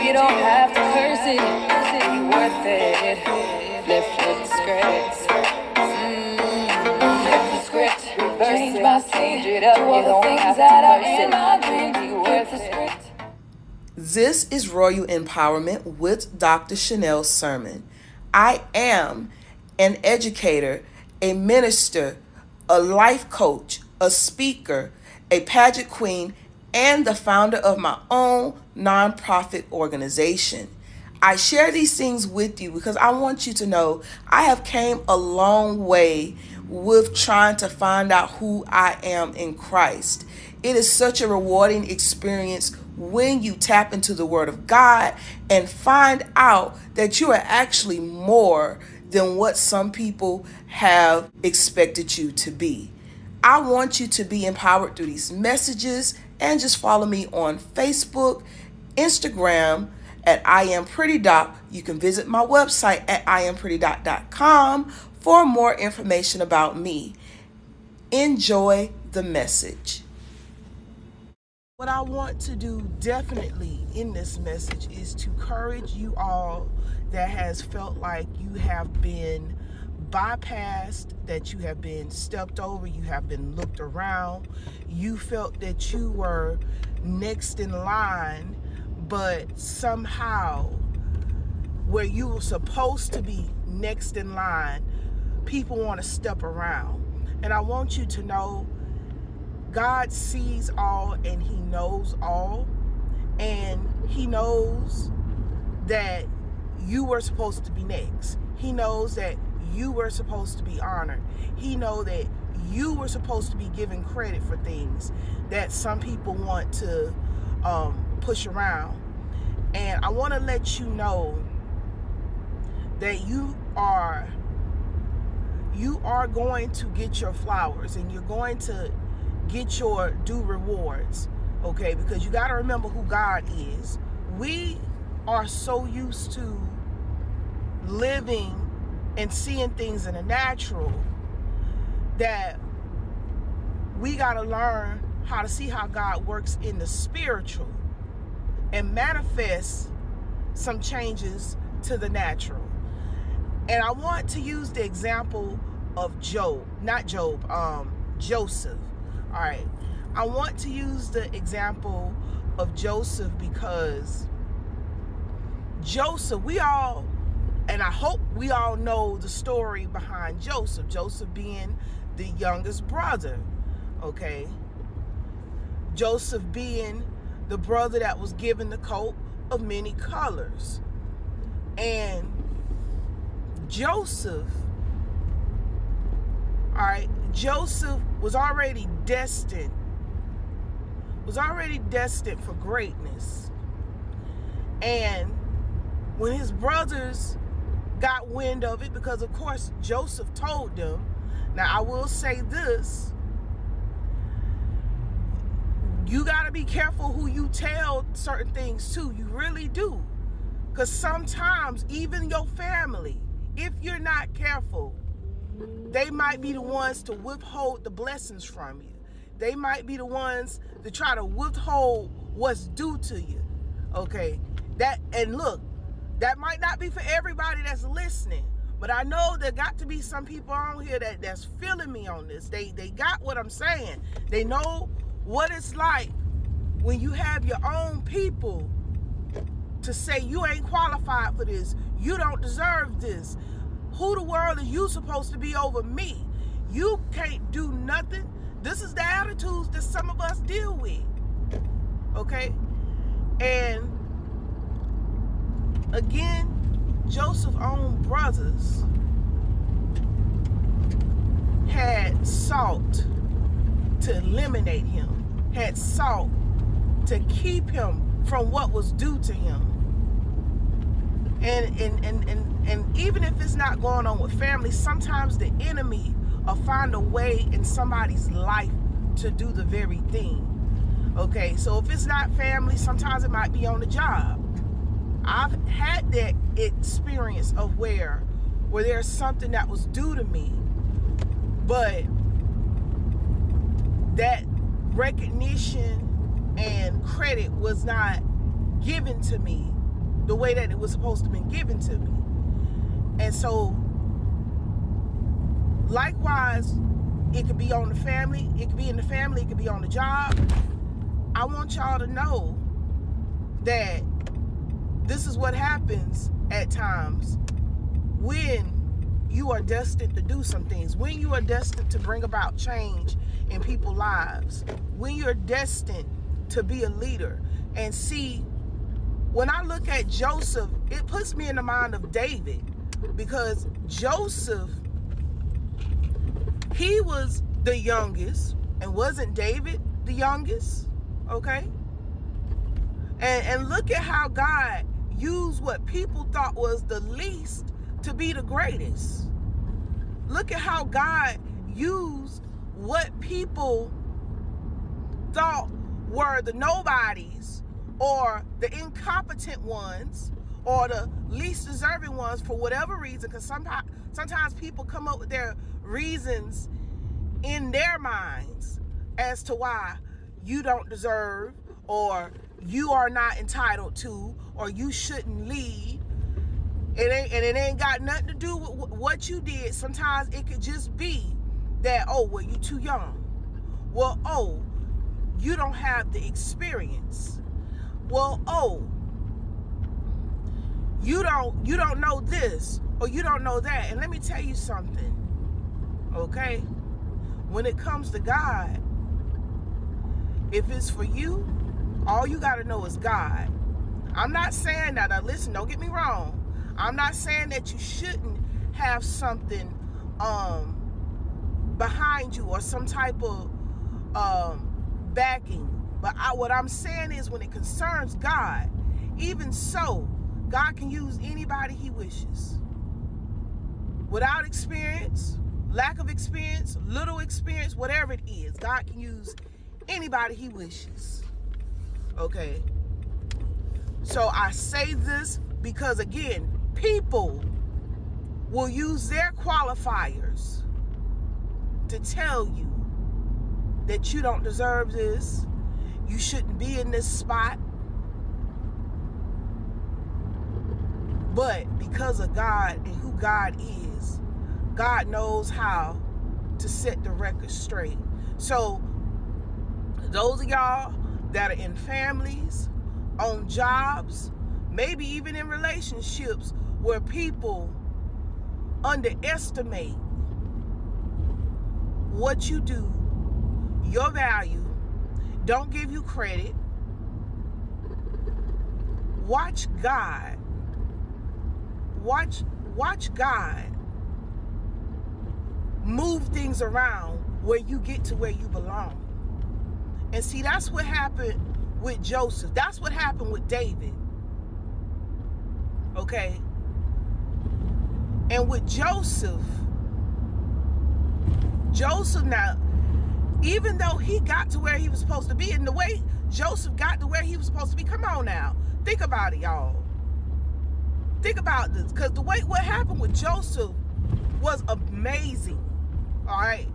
You don't have to curse it. You worth it. Flip the script. Flip the script. Change my stage it up. You don't have to curse it. You worth it. This is Royal Empowerment with Dr. Chanell Sermon. I am an educator, a minister, a life coach, a speaker, a pageant queen, and the founder of my own nonprofit organization. I share these things with you because I want you to know I have came a long way with trying to find out who I am in Christ. It is such a rewarding experience when you tap into the Word of God and find out that you are actually more than what some people have expected you to be. I want you to be empowered through these messages, and just follow me on Facebook, Instagram at IamPrettyDoc. You can visit my website at IamPrettyDoc.com for more information about me. Enjoy the message. What I want to do definitely in this message is to encourage you all that has felt like you have been bypassed, that you have been stepped over, you have been looked around, you felt that you were next in line, but somehow where you were supposed to be next in line, people want to step around. And I want you to know God sees all and He knows all, and He knows that you were supposed to be next. He knows that you were supposed to be honored. He knows that you were supposed to be given credit for things that some people want to push around. And I want to let you know that you are going to get your flowers, and you're going to get your due rewards, okay? Because you got to remember who God is. We are so used to living and seeing things in the natural that we got to learn how to see how God works in the spiritual and manifest some changes to the natural. And I want to use the example of Joseph. All right. I want to use the example of Joseph because Joseph, and I hope we all know the story behind Joseph. Joseph being the youngest brother, okay? Joseph being the brother that was given the coat of many colors. And Joseph, all right, Joseph was already destined for greatness. And when his brothers got wind of it, because of course Joseph told them. Now I will say this, you got to be careful who you tell certain things to. You really do. Because sometimes even your family, if you're not careful, they might be the ones to withhold the blessings from you. They might be the ones to try to withhold what's due to you. Okay? And look, that might not be for everybody that's listening, but I know there got to be some people on here that's feeling me on this. They got what I'm saying. They know what it's like when you have your own people to say you ain't qualified for this. You don't deserve this. Who the world are you supposed to be over me? You can't do nothing. This is the attitudes that some of us deal with. Okay? And again, Joseph's own brothers had sought to eliminate him, had sought to keep him from what was due to him. And even if it's not going on with family, sometimes the enemy will find a way in somebody's life to do the very thing. Okay, so if it's not family, sometimes it might be on the job. I've had that experience of where there's something that was due to me, but that recognition and credit was not given to me the way that it was supposed to have been given to me. And so, likewise, it could be on the family, it could be in the family, it could be on the job. I want y'all to know that this is what happens at times when you are destined to do some things, when you are destined to bring about change in people's lives, when you're destined to be a leader. And see, when I look at Joseph, it puts me in the mind of David, because Joseph, he was the youngest, and wasn't David the youngest? Okay? And look at how God used what people thought was the least to be the greatest. Look at how God used what people thought were the nobodies, or the incompetent ones, or the least deserving ones, for whatever reason, because sometimes people come up with their reasons in their minds as to why you don't deserve, or you are not entitled to, or you shouldn't lead. It ain't got nothing to do with what you did. Sometimes it could just be that, oh, well, you too young. Well, oh, you don't have the experience. Well, oh, you don't know this, or you don't know that. And let me tell you something, okay? When it comes to God, if it's for you, all you got to know is God. I'm not saying that, now listen, don't get me wrong. I'm not saying that you shouldn't have something behind you, or some type of backing. But what I'm saying is, when it concerns God, even so, God can use anybody he wishes. Without experience, lack of experience, little experience, whatever it is, God can use anybody he wishes. Okay? So I say this because, again, people will use their qualifiers to tell you that you don't deserve this, you shouldn't be in this spot. But because of God and who God is, God knows how to set the record straight. So those of y'all that are in families, on jobs, maybe even in relationships where people underestimate what you do, your value, don't give you credit, watch God. Watch God move things around where you get to where you belong. And see, that's what happened with Joseph. That's what happened with David. Okay? And with Joseph now, even though he got to where he was supposed to be, and the way Joseph got to where he was supposed to be, come on now. Think about it, y'all. Think about this, because what happened with Joseph was amazing. All right?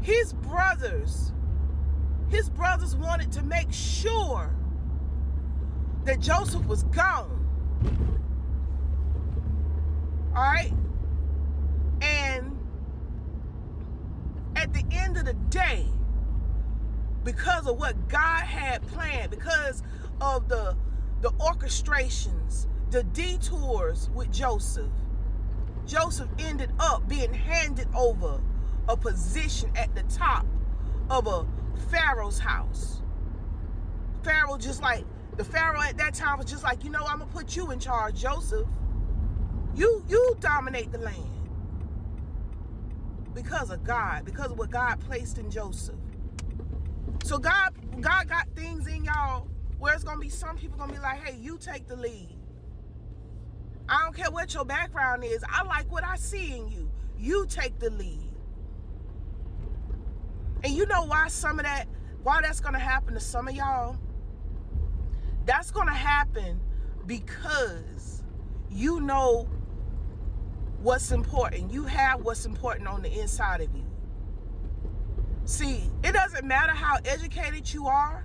His brothers wanted to make sure that Joseph was gone. All right? And at the end of the day, because of what God had planned, because of the orchestrations, the detours with Joseph ended up being handed over a position at the top of a Pharaoh's house. Pharaoh, just like the Pharaoh at that time, was just like, you know, I'm gonna put you in charge, Joseph. You dominate the land. Because of God, because of what God placed in Joseph. So God got things in y'all where it's gonna be some people gonna be like, hey, you take the lead. I don't care what your background is. I like what I see in you. You take the lead. And you know why why that's gonna happen to some of y'all? That's gonna happen because you know what's important. You have what's important on the inside of you. See, it doesn't matter how educated you are.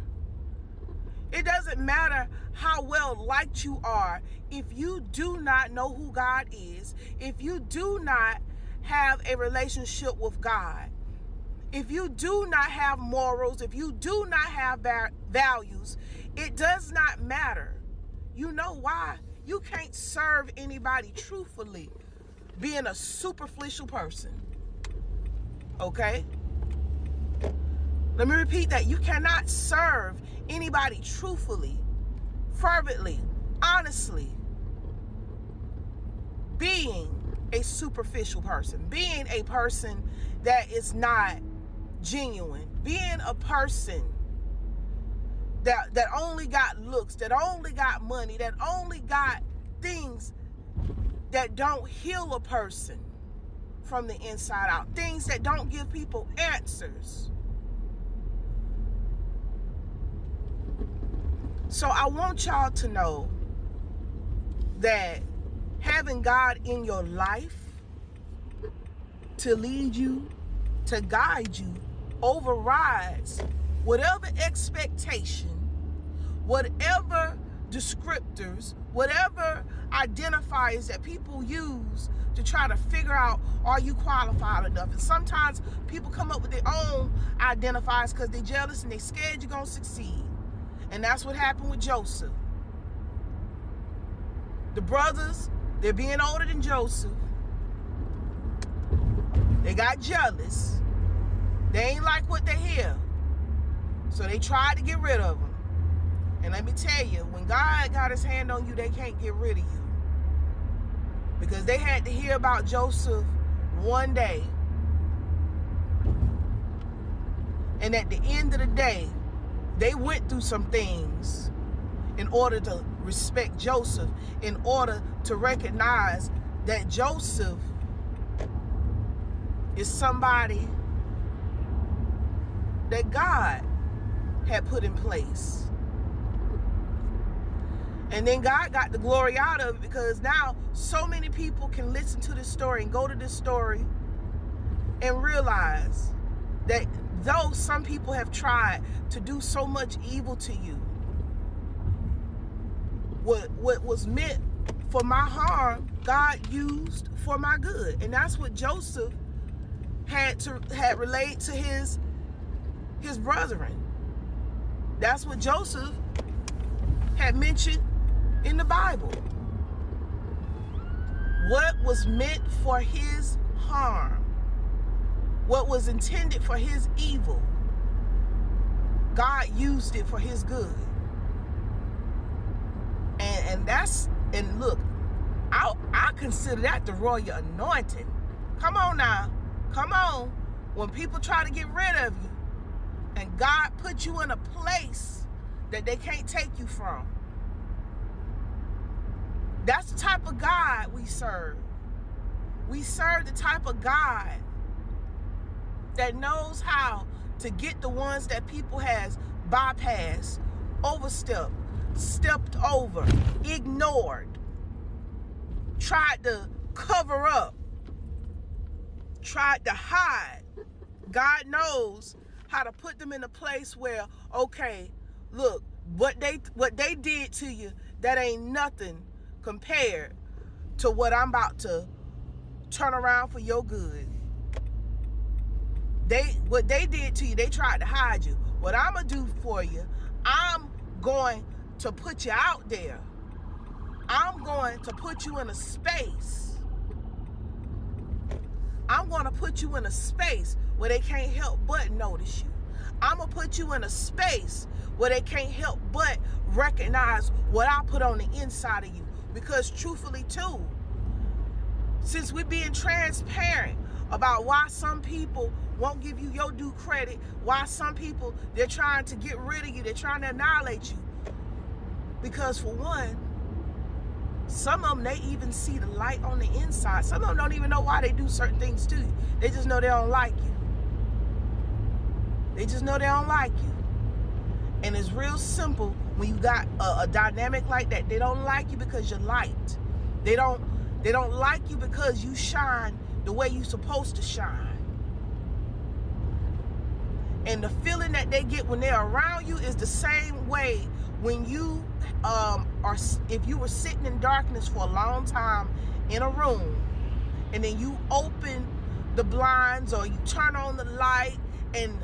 It doesn't matter how well liked you are. If you do not know who God is, if you do not have a relationship with God, if you do not have morals, if you do not have values, it does not matter. You know why? You can't serve anybody truthfully being a superficial person. Okay? Let me repeat that. You cannot serve anybody truthfully, fervently, honestly, being a superficial person, being a person that is not genuine, being a person that only got looks, that only got money, that only got things that don't heal a person from the inside out, things that don't give people answers. So I want y'all to know that having God in your life to lead you, to guide you, overrides whatever expectation, whatever descriptors, whatever identifiers that people use to try to figure out, are you qualified enough? And sometimes people come up with their own identifiers because they're jealous and they're scared you're going to succeed. And that's what happened with Joseph. The brothers, they're being older than Joseph. They got jealous. They ain't like what they hear. So they tried to get rid of him. And let me tell you, when God got his hand on you, they can't get rid of you. Because they had to hear about Joseph one day. And at the end of the day, they went through some things in order to respect Joseph, in order to recognize that Joseph is somebody that God had put in place. And then God got the glory out of it, because now so many people can listen to this story and go to this story and realize that though some people have tried to do so much evil to you, what was meant for my harm, God used for my good. And that's what Joseph had relayed to his brethren. That's what Joseph had mentioned in the Bible. What was meant for his harm, what was intended for his evil, God used it for his good. And look, I consider that the royal anointing. Come on now. Come on. When people try to get rid of you and God put you in a place that they can't take you from. That's the type of God we serve. We serve the type of God that knows how to get the ones that people has bypassed, overstepped, stepped over, ignored, tried to cover up, tried to hide. God knows how to put them in a place where, okay, look, what they did to you, that ain't nothing compared to what I'm about to turn around for your good. What they did to you, they tried to hide you. What I'm gonna do for you, I'm going to put you out there. I'm going to put you in a space. I'm going to put you in a space where they can't help but notice you. I'm going to put you in a space where they can't help but recognize what I put on the inside of you. Because truthfully too, since we're being transparent about why some people won't give you your due credit, why some people, they're trying to get rid of you, they're trying to annihilate you. Because for one, some of them, they even see the light on the inside. Some of them don't even know why they do certain things to you. They just know they don't like you. They just know they don't like you. And it's real simple when you got a dynamic like that. They don't like you because you're light. They don't like you because you shine the way you're supposed to shine. And the feeling that they get when they're around you is the same way when you if you were sitting in darkness for a long time in a room, and then you open the blinds or you turn on the light and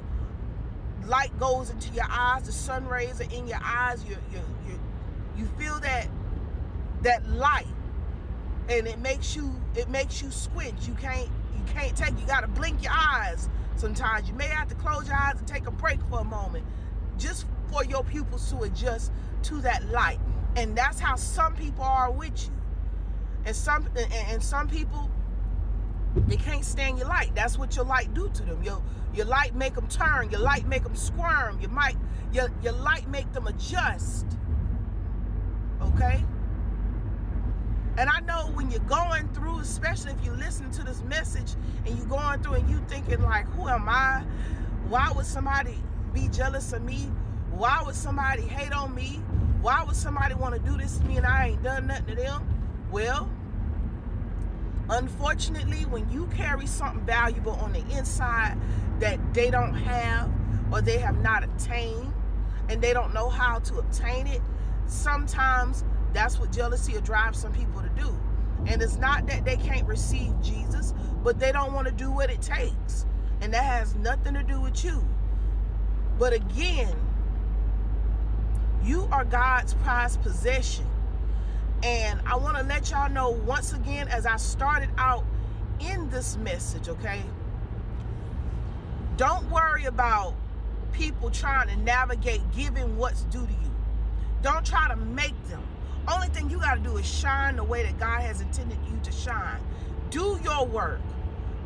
light goes into your eyes, the sun rays are in your eyes, you feel that light, and it makes you squint. You can't take, you gotta blink your eyes sometimes. You may have to close your eyes and take a break for a moment just for your pupils to adjust to that light. And that's how some people are with you. And some people, they can't stand your light. That's what your light do to them. Your light make them turn. Your light make them squirm. Your light make them adjust. Okay? And I know when you're going through, especially if you listen to this message and you're going through and you thinking like, who am I? Why would somebody be jealous of me? Why would somebody hate on me? Why would somebody want to do this to me and I ain't done nothing to them? Well, unfortunately, when you carry something valuable on the inside that they don't have or they have not attained and they don't know how to obtain it, sometimes that's what jealousy will drive some people to do. And it's not that they can't receive Jesus, but they don't want to do what it takes. And that has nothing to do with you. But again, you are God's prized possession. And I want to let y'all know once again, as I started out in this message, okay? Don't worry about people trying to navigate giving what's due to you. Don't try to make them. Only thing you got to do is shine the way that God has intended you to shine. Do your work.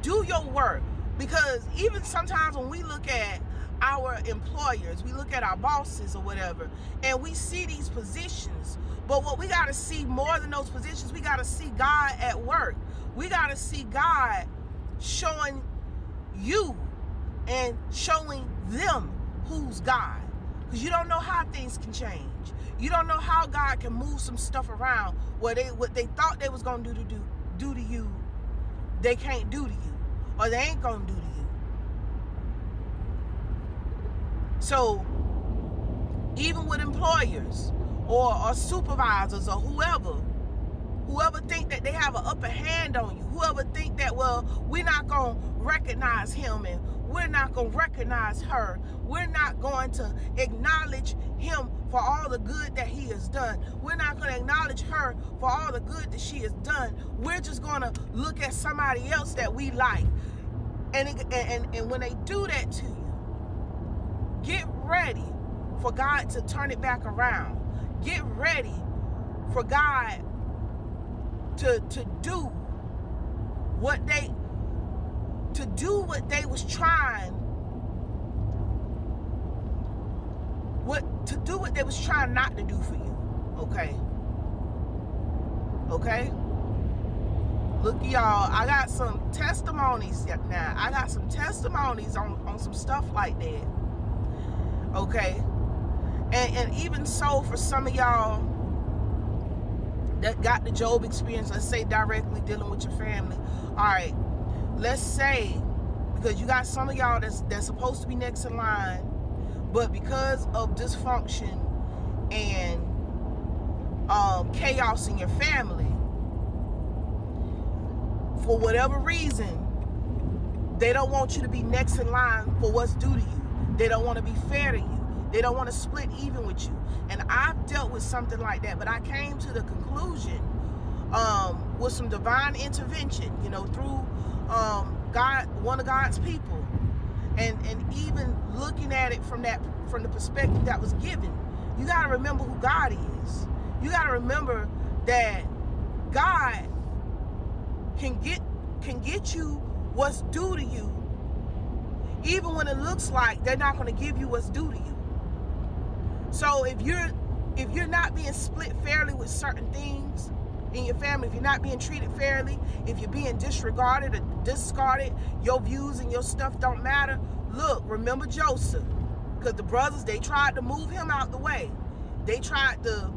Do your work. Because even sometimes when we look at our employers, we look at our bosses or whatever, and we see these positions. But what we got to see more than those positions, we got to see God at work. We got to see God showing you and showing them who's God. Because you don't know how things can change. You don't know how God can move some stuff around where what they thought they was going to do to you, they can't do to you, or they ain't going to do to you. So even with employers or supervisors or whoever think that they have an upper hand on you, whoever think that, well, we're not going to recognize him and we're not going to recognize her, we're not going to acknowledge him for all the good that he has done, we're not going to acknowledge her for all the good that she has done, we're just going to look at somebody else that we like. And when they do that to you, get ready for God to turn it back around. Get ready for God to do what they was trying not to do for you. Okay? Look, y'all, I got some testimonies now. I got some testimonies on some stuff like that. Okay? And even so, for some of y'all that got the Job experience, let's say directly dealing with your family. All right, let's say, because you got some of y'all that's supposed to be next in line, but because of dysfunction and chaos in your family, for whatever reason, they don't want you to be next in line for what's due to you. They don't want to be fair to you. They don't want to split even with you. And I've dealt with something like that, but I came to the conclusion with some divine intervention, through God, one of God's people, and even looking at it from the perspective that was given. You got to remember who God is. You got to remember that God can get you what's due to you, even when it looks like they're not going to give you what's due to you. So if you're not being split fairly with certain things in your family, if you're not being treated fairly, if you're being disregarded or discarded, your views and your stuff don't matter. Look, remember Joseph, because the brothers, they tried to move him out the way. They tried to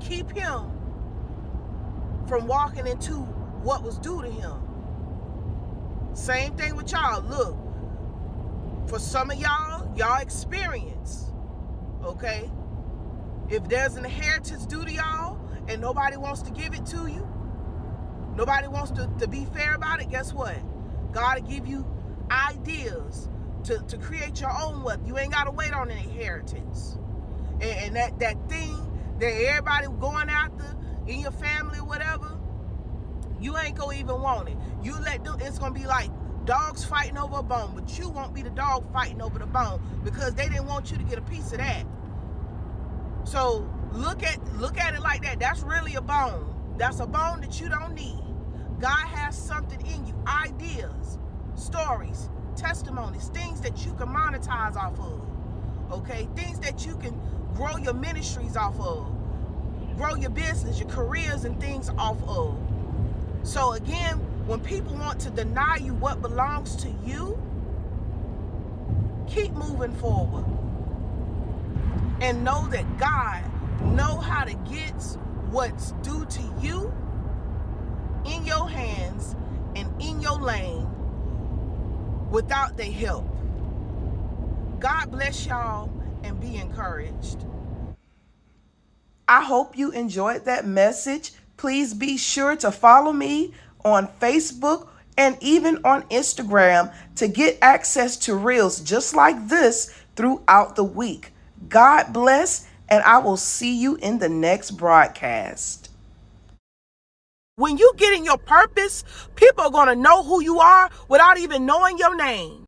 keep him from walking into what was due to him. Same thing with y'all. Look, for some of y'all experience, okay? If there's an inheritance due to y'all and nobody wants to give it to you, nobody wants to be fair about it, guess what? God will give you ideas to create your own wealth. You ain't got to wait on an inheritance. And that thing that everybody going after in your family or whatever, you ain't gonna even want it. You let them, it's gonna be like dogs fighting over a bone, but you won't be the dog fighting over the bone because they didn't want you to get a piece of that. So look at it like that. That's really a bone. That's a bone that you don't need. God has something in you, ideas, stories, testimonies, things that you can monetize off of. Okay, things that you can grow your ministries off of, grow your business, your careers and things off of. So again, when people want to deny you what belongs to you, keep moving forward. And know that God knows how to get what's due to you in your hands and in your lane without their help. God bless y'all and be encouraged. I hope you enjoyed that message. Please be sure to follow me on Facebook and even on Instagram to get access to reels just like this throughout the week. God bless, and I will see you in the next broadcast. When you get in your purpose, people are going to know who you are without even knowing your name.